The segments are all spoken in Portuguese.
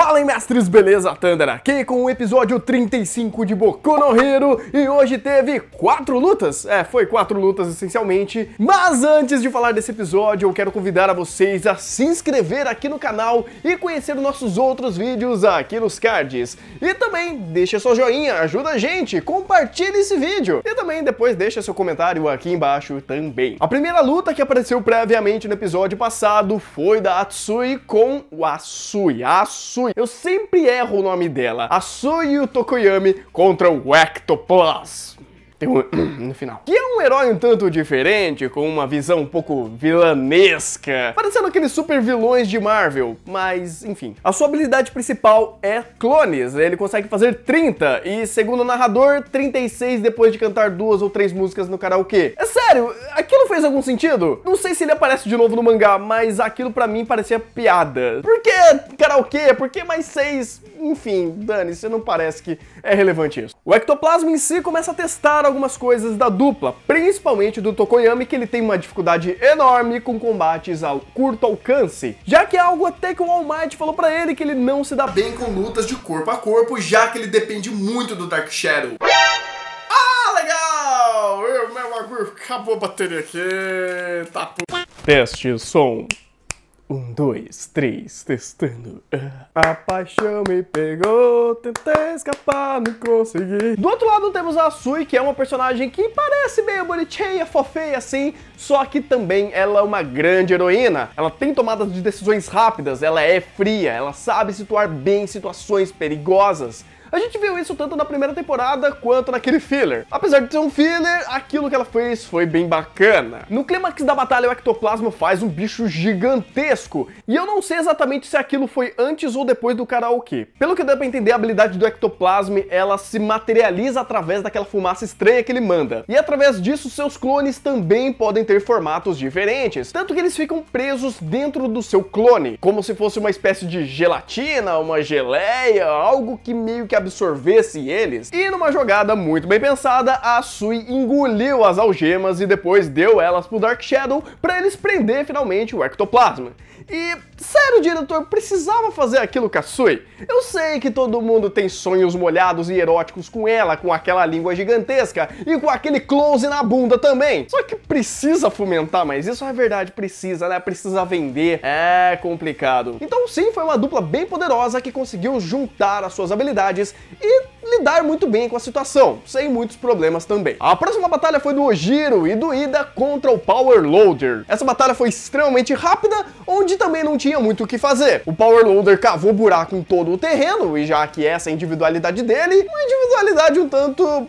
Fala aí, mestres, beleza? Thunder aqui com o episódio 35 de Boku no Hero e hoje teve 4 lutas. Foi 4 lutas essencialmente. Mas antes de falar desse episódio, eu quero convidar a vocês a se inscrever aqui no canal e conhecer nossos outros vídeos aqui nos cards. E também deixa seu joinha, ajuda a gente, compartilhe esse vídeo. E também depois deixa seu comentário aqui embaixo também. A primeira luta que apareceu previamente no episódio passado foi da Atsui com o Asui. Eu sempre erro o nome dela. Asui Tokoyami contra o Ectoplasm. Tem um no final. Que é um herói um tanto diferente, com uma visão um pouco vilanesca, parecendo aqueles super vilões de Marvel, mas enfim. A sua habilidade principal é clones, ele consegue fazer 30 e, segundo o narrador, 36 depois de cantar 2 ou 3 músicas no karaokê. É sério, aquilo fez algum sentido? Não sei se ele aparece de novo no mangá, mas aquilo pra mim parecia piada. Por que karaokê? Por que mais 6? Enfim, dane-se, não parece que é relevante isso. O Ectoplasm em si começa a testar algumas coisas da dupla, principalmente do Tokoyami, que ele tem uma dificuldade enorme com combates a curto alcance, já que é algo até que o All Might falou pra ele que ele não se dá bem com lutas de corpo a corpo, já que ele depende muito do Dark Shadow. Ah, legal! Meu bagulho acabou a bateria aqui, tá. Teste som. 1, 2, 3, testando. A paixão me pegou, tentei escapar, não consegui. Do outro lado temos a Asui, que é uma personagem que parece meio bonitinha, fofeia assim, só que também ela é uma grande heroína. Ela tem tomadas de decisões rápidas, ela é fria, ela sabe situar bem em situações perigosas. A gente viu isso tanto na primeira temporada quanto naquele filler. Apesar de ser um filler, aquilo que ela fez foi bem bacana. No clímax da batalha, o Ectoplasma faz um bicho gigantesco, e eu não sei exatamente se aquilo foi antes ou depois do karaokê. Pelo que deu pra entender, a habilidade do Ectoplasma, ela se materializa através daquela fumaça estranha que ele manda. E através disso, seus clones também podem ter formatos diferentes, tanto que eles ficam presos dentro do seu clone, como se fosse uma espécie de gelatina, uma geleia, algo que meio que absorvesse eles. E numa jogada muito bem pensada, a Asui engoliu as algemas e depois deu elas pro Dark Shadow pra eles prender finalmente o Ectoplasma. E, sério, diretor, precisava fazer aquilo com a Asui? Eu sei que todo mundo tem sonhos molhados e eróticos com ela, com aquela língua gigantesca e com aquele close na bunda também. Só que precisa fomentar, mas isso é verdade, precisa, né? Precisa vender. É complicado. Então sim, foi uma dupla bem poderosa que conseguiu juntar as suas habilidades e lidar muito bem com a situação, sem muitos problemas também. A próxima batalha foi do Ojiro e do Ida contra o Power Loader. Essa batalha foi extremamente rápida, onde também não tinha muito o que fazer. O Power Loader cavou buraco em todo o terreno, e já que essa é a individualidade dele, uma individualidade um tanto,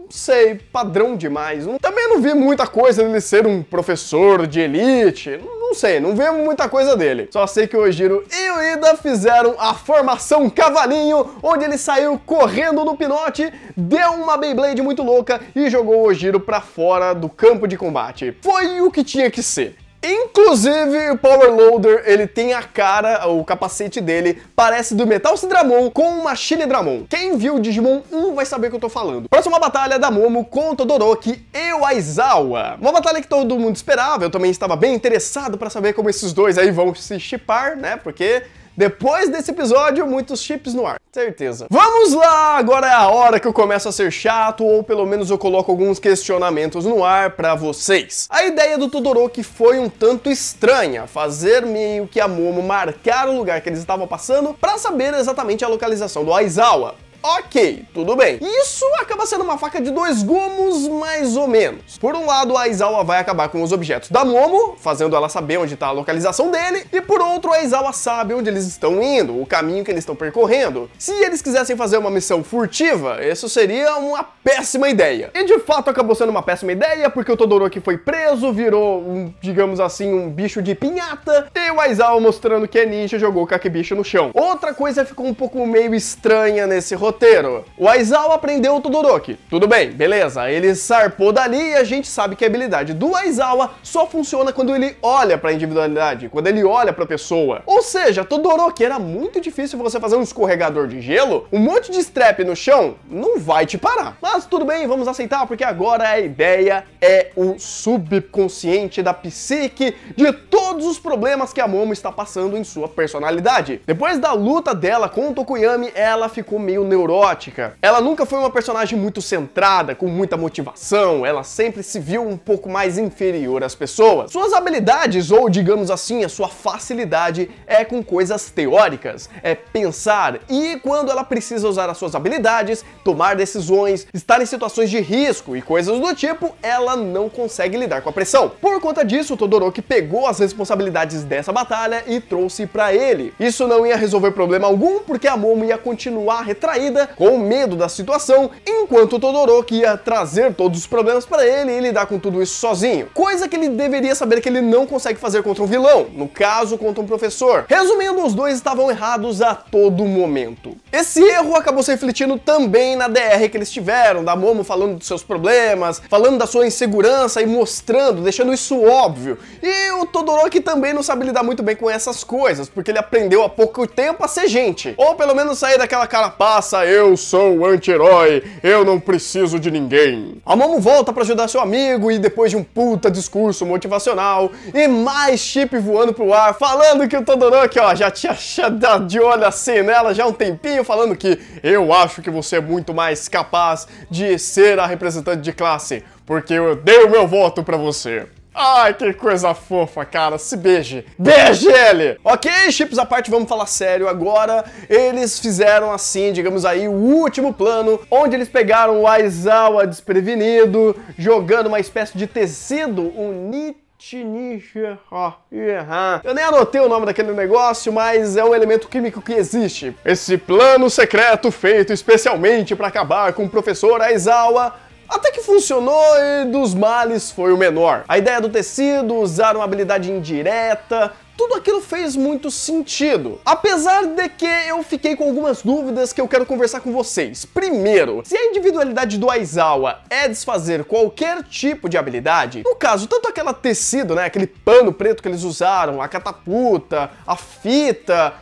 sei, padrão demais. Também não vi muita coisa dele ser um professor de elite, não sei, não vi muita coisa dele. Só sei que o Ojiro e o Ida fizeram a formação cavalinho, onde ele saiu correndo no pinote, deu uma Beyblade muito louca e jogou o Ojiro pra fora do campo de combate. Foi o que tinha que ser. Inclusive, o Power Loader, ele tem a cara, o capacete dele, parece do Metal Dramon com uma Machine Dramon. Quem viu o Digimon 1 vai saber o que eu tô falando. Próxima batalha da Momo com o Todoroki e o Aizawa. Uma batalha que todo mundo esperava, eu também estava bem interessado pra saber como esses dois aí vão se shippar, né, porque depois desse episódio, muitos chips no ar, certeza. Vamos lá, agora é a hora que eu começo a ser chato, ou pelo menos eu coloco alguns questionamentos no ar pra vocês. A ideia do Todoroki foi um tanto estranha, fazer meio que a Momo marcar o lugar que eles estavam passando pra saber exatamente a localização do Aizawa. Ok, tudo bem. Isso acaba sendo uma faca de dois gumes, mais ou menos. Por um lado, a Aizawa vai acabar com os objetos da Momo, fazendo ela saber onde está a localização dele, e por outro, a Aizawa sabe onde eles estão indo, o caminho que eles estão percorrendo. Se eles quisessem fazer uma missão furtiva, isso seria uma péssima ideia. E de fato acabou sendo uma péssima ideia, porque o Todoroki foi preso, virou, digamos assim, um bicho de pinhata, e o Aizawa, mostrando que é ninja, jogou o Kakebicho no chão. Outra coisa ficou um pouco meio estranha nesse roteiro, roteiro. O Aizawa prendeu o Todoroki. Tudo bem, beleza. Ele sarpou dali e a gente sabe que a habilidade do Aizawa só funciona quando ele olha pra individualidade, quando ele olha pra pessoa. Ou seja, Todoroki, era muito difícil você fazer um escorregador de gelo, um monte de strap no chão não vai te parar. Mas tudo bem, vamos aceitar, porque agora a ideia é o subconsciente da psique de todos os problemas que a Momo está passando em sua personalidade. Depois da luta dela com o Tokuyami, ela ficou meio neurótica. Ela nunca foi uma personagem muito centrada, com muita motivação, ela sempre se viu um pouco mais inferior às pessoas. Suas habilidades, ou digamos assim, a sua facilidade é com coisas teóricas, é pensar, e quando ela precisa usar as suas habilidades, tomar decisões, estar em situações de risco e coisas do tipo, ela não consegue lidar com a pressão. Por conta disso, o Todoroki pegou as responsabilidades dessa batalha e trouxe pra ele. Isso não ia resolver problema algum, porque a Momo ia continuar retraída, com medo da situação, enquanto o Todoroki ia trazer todos os problemas pra ele e lidar com tudo isso sozinho. Coisa que ele deveria saber que ele não consegue fazer contra um vilão, no caso, contra um professor. Resumindo, os dois estavam errados a todo momento. Esse erro acabou se refletindo também na DR que eles tiveram, da Momo falando dos seus problemas, falando da sua insegurança e mostrando, deixando isso óbvio. E o Todoroki também não sabe lidar muito bem com essas coisas, porque ele aprendeu há pouco tempo a ser gente. Ou pelo menos sair daquela carapaça, eu sou o anti-herói, eu não preciso de ninguém. A Momo volta pra ajudar seu amigo e depois de um puta discurso motivacional e mais chip voando pro ar, falando que o Todoroki, ó, já tinha dado de olho assim nela já há um tempinho, falando que eu acho que você é muito mais capaz de ser a representante de classe, porque eu dei o meu voto pra você. Ai, que coisa fofa, cara, se beije. Beije ele! Ok, chips à parte, vamos falar sério agora. Eles fizeram assim, digamos aí, o último plano, onde eles pegaram o Aizawa desprevenido, jogando uma espécie de tecido, um eu nem anotei o nome daquele negócio, mas é um elemento químico que existe. Esse plano secreto feito especialmente para acabar com o professor Aizawa até que funcionou e dos males foi o menor. A ideia do tecido, usar uma habilidade indireta, tudo aquilo fez muito sentido. Apesar de que eu fiquei com algumas dúvidas que eu quero conversar com vocês. Primeiro, se a individualidade do Aizawa é desfazer qualquer tipo de habilidade, no caso, tanto aquela tecido, né, aquele pano preto que eles usaram, a catapulta, a fita,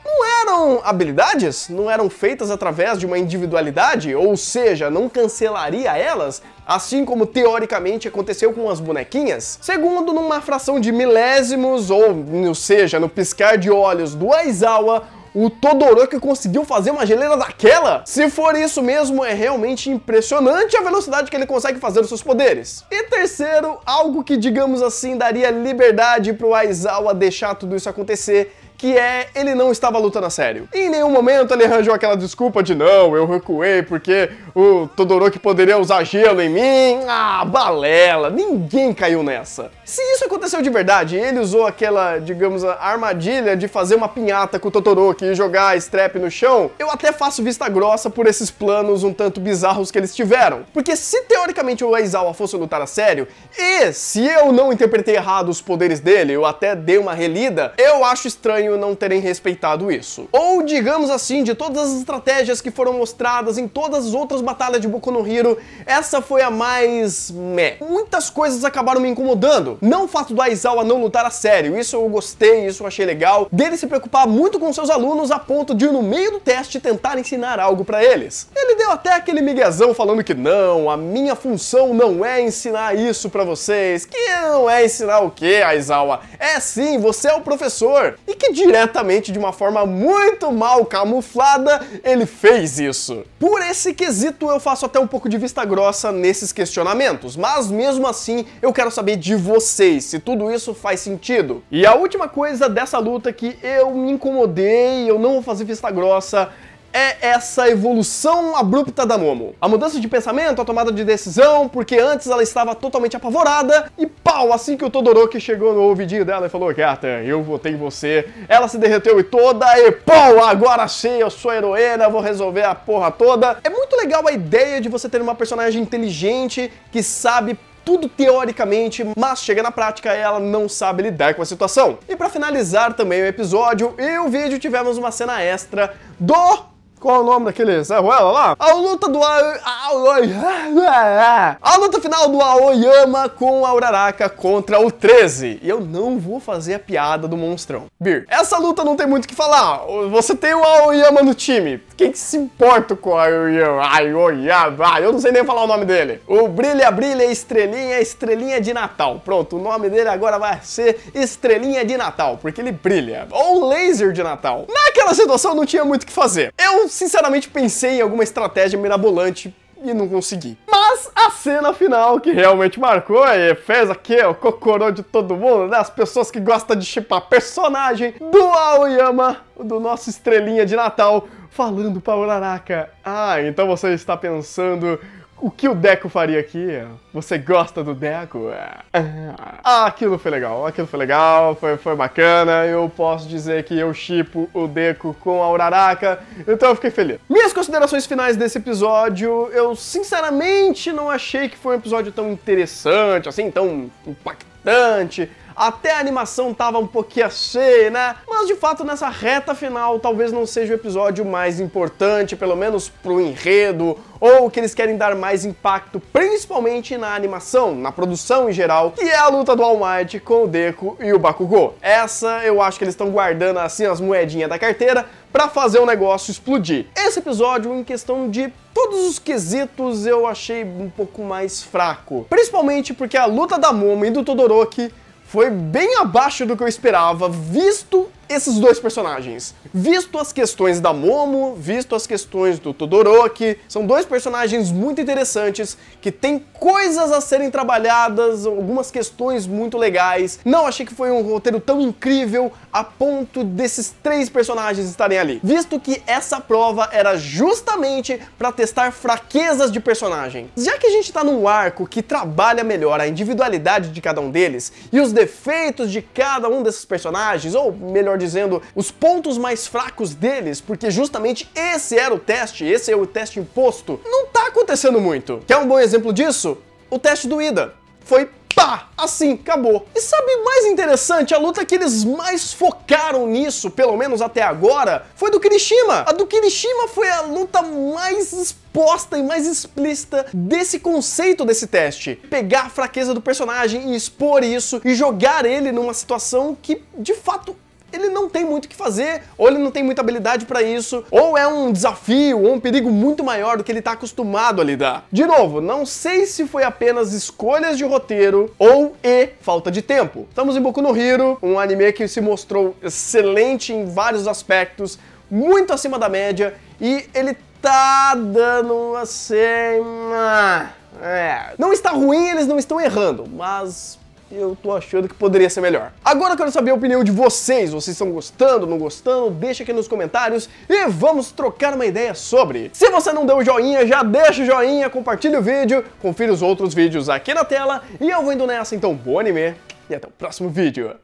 não eram habilidades? Não eram feitas através de uma individualidade? Ou seja, não cancelaria elas? Assim como teoricamente aconteceu com as bonequinhas? Segundo, numa fração de milésimos, ou seja, no piscar de olhos do Aizawa, o Todoroki conseguiu fazer uma geleira daquela? Se for isso mesmo, é realmente impressionante a velocidade que ele consegue fazer os seus poderes. E terceiro, algo que, digamos assim, daria liberdade pro Aizawa deixar tudo isso acontecer, que é, ele não estava lutando a sério. Em nenhum momento ele arranjou aquela desculpa de não, eu recuei porque o Todoroki poderia usar gelo em mim. Ah, balela, ninguém caiu nessa. Se isso aconteceu de verdade, ele usou aquela, digamos, a armadilha de fazer uma pinhata com o Todoroki e jogar a strap no chão, eu até faço vista grossa por esses planos um tanto bizarros que eles tiveram. Porque se teoricamente o Aizawa fosse lutar a sério, e se eu não interpretei errado os poderes dele, eu até dei uma relida, eu acho estranho não terem respeitado isso. Ou, digamos assim, de todas as estratégias que foram mostradas em todas as outras batalhas de Boku no Hero, essa foi a mais meh. Muitas coisas acabaram me incomodando. Não o fato do Aizawa não lutar a sério, isso eu gostei, isso eu achei legal, dele se preocupar muito com seus alunos a ponto de, no meio do teste, tentar ensinar algo pra eles. Ele deu até aquele miguezão falando que não, a minha função não é ensinar isso pra vocês, que não é ensinar o quê, Aizawa? É sim, você é o professor. E que diretamente, de uma forma muito mal camuflada, ele fez isso. Por esse quesito, eu faço até um pouco de vista grossa nesses questionamentos, mas mesmo assim, eu quero saber de vocês, se tudo isso faz sentido. E a última coisa dessa luta que eu me incomodei, eu não vou fazer vista grossa, é essa evolução abrupta da Momo. A mudança de pensamento, a tomada de decisão, porque antes ela estava totalmente apavorada e pau, assim que o Todoroki chegou no ouvidinho dela e falou, gata, eu votei em você, ela se derreteu e toda e pau, agora sim, eu sou a heroína, vou resolver a porra toda. É muito legal a ideia de você ter uma personagem inteligente que sabe tudo teoricamente, mas chega na prática ela não sabe lidar com a situação. E pra finalizar também o episódio e o vídeo, tivemos uma cena extra do Qual é o nome daquele Zé Ruela lá? A luta do a luta final do Aoyama com a Uraraka contra o 13. E eu não vou fazer a piada do monstrão. Bir, essa luta não tem muito o que falar. Você tem o Aoyama no time. Quem que se importa com o Aoyama? Eu não sei nem falar o nome dele. O Brilha, Brilha, Estrelinha, Estrelinha de Natal. Pronto, o nome dele agora vai ser Estrelinha de Natal, porque ele brilha. Ou Laser de Natal. Naquela situação não tinha muito o que fazer. Eu, sinceramente, pensei em alguma estratégia mirabolante e não consegui. Mas a cena final que realmente marcou e fez aqui o cocorô de todo mundo, né? As pessoas que gostam de shippar personagem do Aoyama, do nosso Estrelinha de Natal, falando pra Uraraka. Ah, então você está pensando o que o Deku faria aqui? Você gosta do Deku? Aquilo foi legal, foi bacana. Eu posso dizer que eu shippo o Deku com a Uraraka, então eu fiquei feliz. Minhas considerações finais desse episódio, eu sinceramente não achei que foi um episódio tão interessante, assim, tão impactante. Até a animação tava um pouquinho cheia, né? Mas de fato nessa reta final talvez não seja o episódio mais importante, pelo menos pro enredo, ou que eles querem dar mais impacto, principalmente na animação, na produção em geral, que é a luta do All Might com o Deku e o Bakugou. Essa eu acho que eles estão guardando assim as moedinhas da carteira pra fazer o negócio explodir. Esse episódio, em questão de todos os quesitos, eu achei um pouco mais fraco. Principalmente porque a luta da Momo e do Todoroki foi bem abaixo do que eu esperava, visto esses dois personagens. Visto as questões da Momo, visto as questões do Todoroki, são dois personagens muito interessantes, que têm coisas a serem trabalhadas, algumas questões muito legais. Não achei que foi um roteiro tão incrível a ponto desses três personagens estarem ali. Visto que essa prova era justamente para testar fraquezas de personagem. Já que a gente tá num arco que trabalha melhor a individualidade de cada um deles e os defeitos de cada um desses personagens, ou melhor dizendo, os pontos mais fracos deles, porque justamente esse era o teste, esse é o teste imposto, não tá acontecendo muito. Quer um bom exemplo disso? O teste do Ida. Foi pá! Assim, acabou. E sabe mais interessante? A luta que eles mais focaram nisso, pelo menos até agora, foi do Kirishima. A do Kirishima foi a luta mais exposta e mais explícita desse conceito desse teste. Pegar a fraqueza do personagem e expor isso e jogar ele numa situação que, de fato, ele não tem muito o que fazer, ou ele não tem muita habilidade pra isso, ou é um desafio, ou um perigo muito maior do que ele tá acostumado a lidar. De novo, não sei se foi apenas escolhas de roteiro ou falta de tempo. Estamos em Boku no Hero, um anime que se mostrou excelente em vários aspectos, muito acima da média, e ele tá dando assim... Não está ruim, eles não estão errando, mas eu tô achando que poderia ser melhor. Agora eu quero saber a opinião de vocês. Vocês estão gostando, não gostando? Deixa aqui nos comentários e vamos trocar uma ideia sobre. Se você não deu o joinha, já deixa o joinha, compartilha o vídeo, confira os outros vídeos aqui na tela e eu vou indo nessa, então bom anime e até o próximo vídeo.